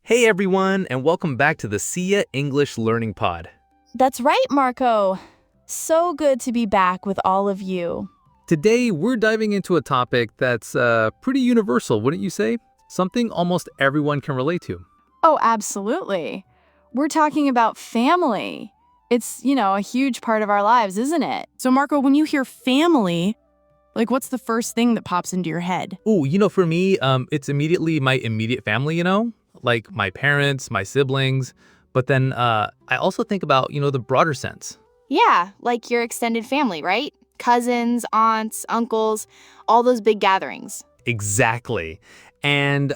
Hey everyone, and welcome back to the SIA English Learning Pod. That's right, Marco. So good to be back with all of you. Today, we're diving into a topic that's pretty universal, wouldn't you say? Something almost everyone can relate to. Oh, absolutely. We're talking about family. It's, a huge part of our lives, isn't it? So, Marco, when you hear family, what's the first thing that pops into your head? Oh, for me, it's immediately my immediate family, like my parents, my siblings. But then I also think about, the broader sense. Yeah, like your extended family, right? Cousins, aunts, uncles, all those big gatherings. Exactly. And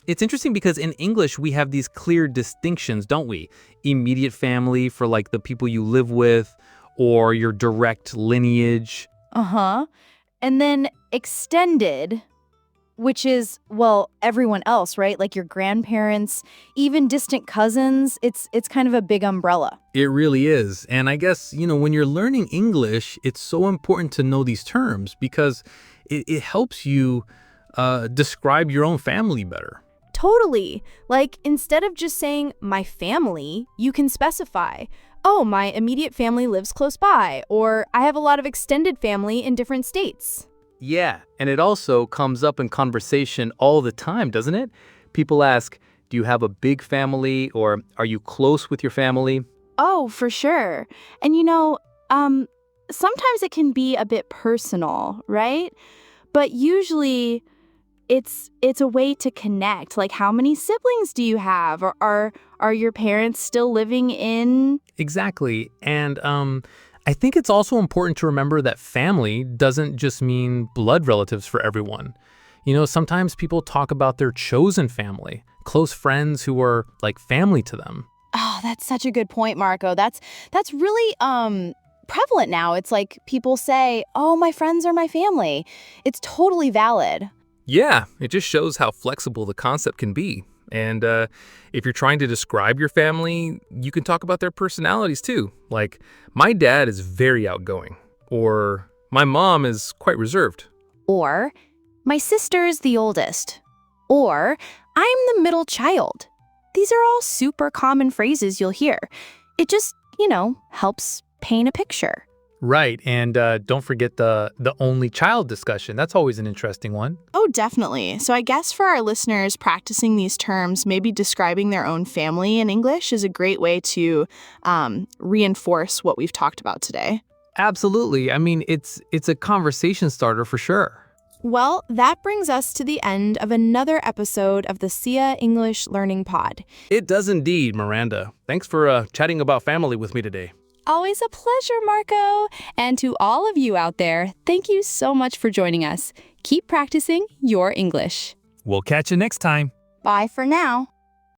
it's interesting because in English, we have these clear distinctions, don't we? Immediate family for like the people you live with or your direct lineage. Uh-huh. And then extended, which is, everyone else, right? Like your grandparents, even distant cousins. It's kind of a big umbrella. It really is. And I guess, when you're learning English, it's so important to know these terms because it helps you describe your own family better. Totally. Like, instead of just saying my family, you can specify, oh, my immediate family lives close by, or I have a lot of extended family in different states. Yeah, and it also comes up in conversation all the time, doesn't it? People ask, do you have a big family, or are you close with your family? Oh, for sure. And sometimes it can be a bit personal, right? But usually it's a way to connect. Like, how many siblings do you have? Or are your parents still living in? Exactly. And I think it's also important to remember that family doesn't just mean blood relatives for everyone. Sometimes people talk about their chosen family, close friends who are like family to them. Oh, that's such a good point, Marco. That's really prevalent now. It's like people say, oh, my friends are my family. It's totally valid. Yeah, it just shows how flexible the concept can be. And if you're trying to describe your family, you can talk about their personalities too. Like, my dad is very outgoing, or my mom is quite reserved. Or, my sister's the oldest. Or, I'm the middle child. These are all super common phrases you'll hear. It just, helps paint a picture. Right, and don't forget the only child discussion. That's always an interesting one. Oh, definitely. So I guess for our listeners, practicing these terms, maybe describing their own family in English is a great way to reinforce what we've talked about today. Absolutely. I mean, it's a conversation starter for sure. Well, that brings us to the end of another episode of the SIA English Learning Pod. It does indeed, Miranda. Thanks for chatting about family with me today. Always a pleasure, Marco. And to all of you out there, thank you so much for joining us. Keep practicing your English. We'll catch you next time. Bye for now.